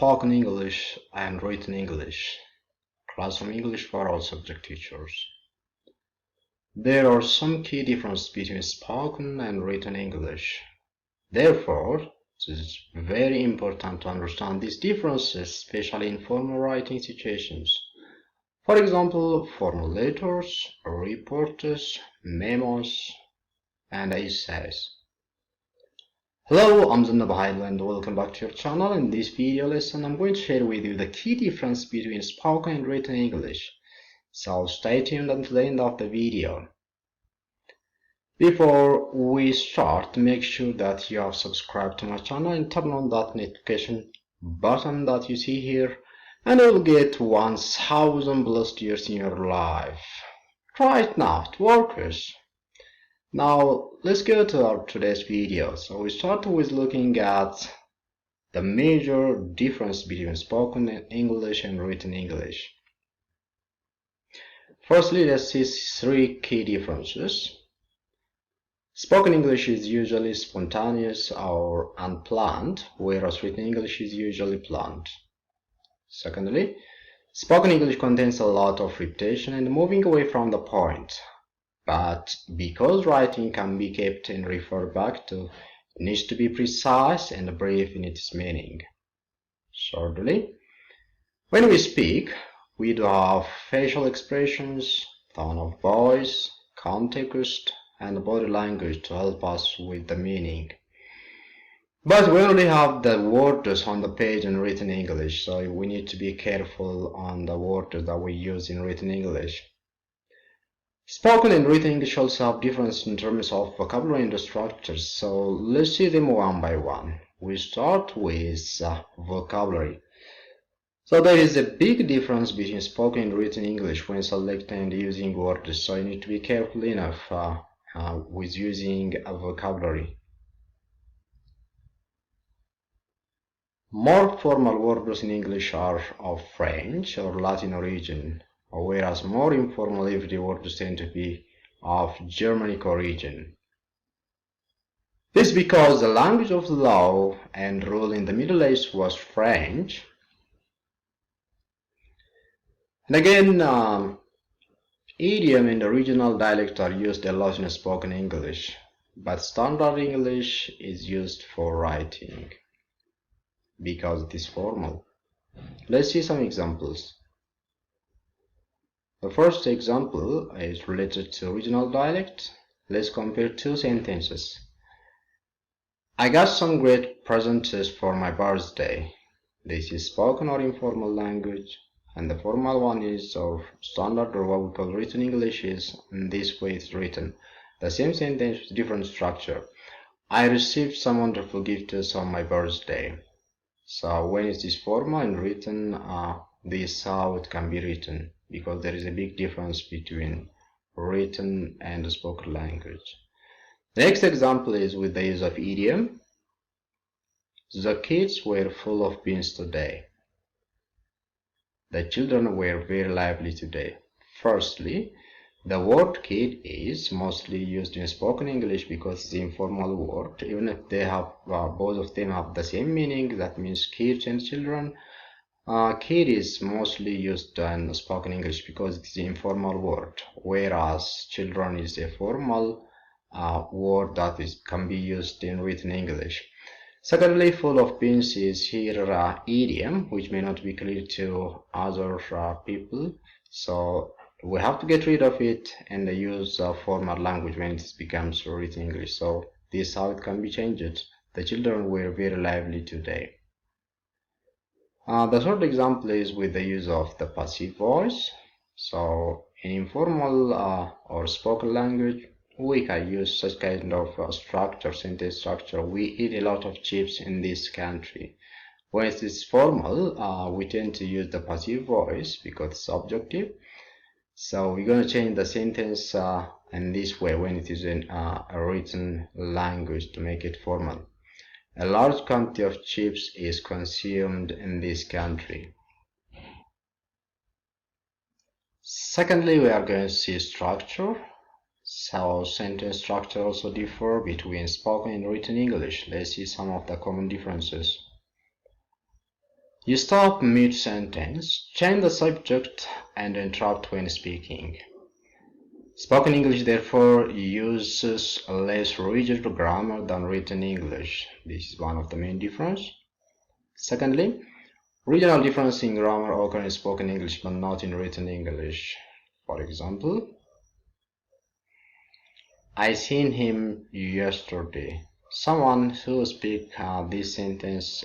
spoken English and written English. Classroom English for all subject teachers. There are some key differences between spoken and written English. Therefore, it is very important to understand these differences, especially in formal writing situations. For example, formal letters, reports, memos, and essays. Hello, I'm Zenebe Hailu and welcome back to your channel. In this video lesson, I'm going to share with you the key difference between spoken and written English. So stay tuned until the end of the video. Before we start, make sure that you have subscribed to my channel and turn on that notification button that you see here, and you'll get 1000 blessed years in your life. Try it now, it works. Now let's go to our today's video. So we start with looking at the major difference between spoken English and written English. Firstly, let's see three key differences. Spoken English is usually spontaneous or unplanned, whereas written English is usually planned. Secondly, spoken English contains a lot of repetition and moving away from the point. But because writing can be kept and referred back to, it needs to be precise and brief in its meaning. Thirdly, when we speak, we do have facial expressions, tone of voice, context, and body language to help us with the meaning. But we only have the words on the page in written English, so we need to be careful on the words that we use in written English. Spoken and written English also have difference in terms of vocabulary and structures, so let's see them one by one. We start with vocabulary. So there is a big difference between spoken and written English when selecting and using words, so you need to be careful enough with using a vocabulary. More formal words in English are of French or Latin origin, whereas more informal everyday words tend to be of Germanic origin. This is because the language of law and rule in the Middle Ages was French. And again, idiom and original dialect are used a lot in spoken English, but standard English is used for writing because it is formal. Let's see some examples. The first example is related to original dialect. Let's compare two sentences. I got some great presents for my birthday. This is spoken or informal language, and the formal one is of standard or what we call written English is in this way it's written. The same sentence with different structure. I received some wonderful gifts on my birthday. So when it is formal and written, this is how it can be written, because there is a big difference between written and spoken language. The next example is with the use of idiom. The kids were full of beans today. The children were very lively today. Firstly, the word kid is mostly used in spoken English because it's an informal word. Even if they have both of them have the same meaning, that means kids and children. Kid is mostly used in spoken English because it is an informal word, whereas children is a formal word that can be used in written English. Secondly, full of beans is here idiom, which may not be clear to other people, so we have to get rid of it and use formal language when it becomes written English. So this is how it can be changed. The children were very lively today. The third example is with the use of the passive voice. So in informal or spoken language, we can use such kind of structure, sentence structure. We eat a lot of chips in this country. When it is formal, we tend to use the passive voice because it's subjunctive. So we're going to change the sentence in this way when it is in a written language to make it formal. A large quantity of chips is consumed in this country. Secondly, we are going to see structure. So sentence structure also differ between spoken and written English. Let's see some of the common differences. You stop mid-sentence, change the subject, and interrupt when speaking. Spoken English, therefore, uses less rigid grammar than written English. This is one of the main differences. Secondly, regional difference in grammar occur in spoken English but not in written English. For example, I seen him yesterday. Someone who speaks this sentence,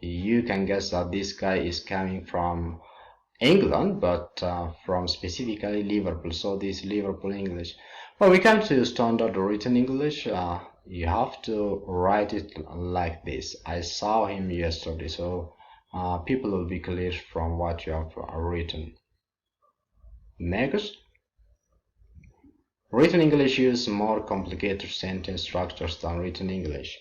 you can guess that this guy is coming from England, but from specifically Liverpool. So this is Liverpool English. Well, we come to standard written English. You have to write it like this. I saw him yesterday. So people will be clear from what you have written. Next, written English uses more complicated sentence structures than written English.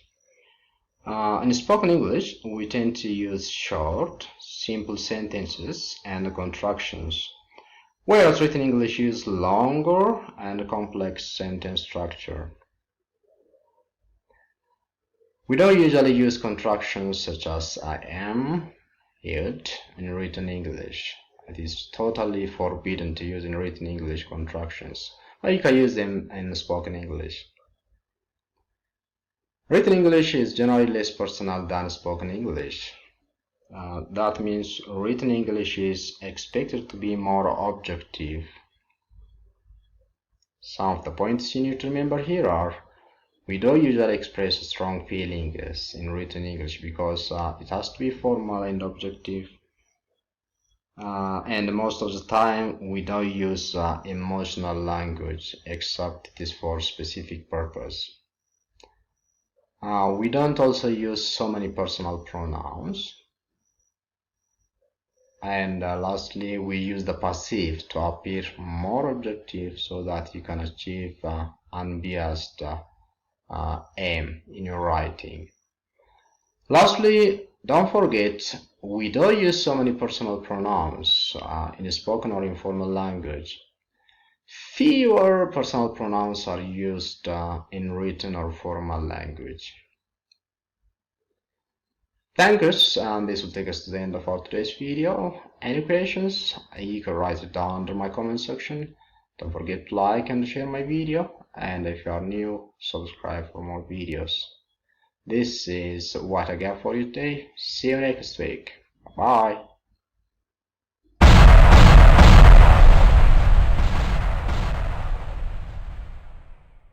In spoken English, we tend to use short, simple sentences and contractions, whereas written English uses longer and complex sentence structure. We don't usually use contractions such as I am, it in written English. It is totally forbidden to use in written English contractions, but you can use them in spoken English. Written English is generally less personal than spoken English. That means written English is expected to be more objective. Some of the points you need to remember here are: we don't usually express strong feelings in written English because it has to be formal and objective. And most of the time we don't use emotional language except it is for specific purpose. We don't also use so many personal pronouns. And lastly, we use the passive to appear more objective so that you can achieve unbiased aim in your writing. Lastly, don't forget, we don't use so many personal pronouns in spoken or informal language. Fewer personal pronouns are used in written or formal language. Thanks, and this will take us to the end of our today's video. Any questions? You can write it down under my comment section. Don't forget to like and share my video, and if you are new, subscribe for more videos. This is what I got for you today. See you next week. Bye.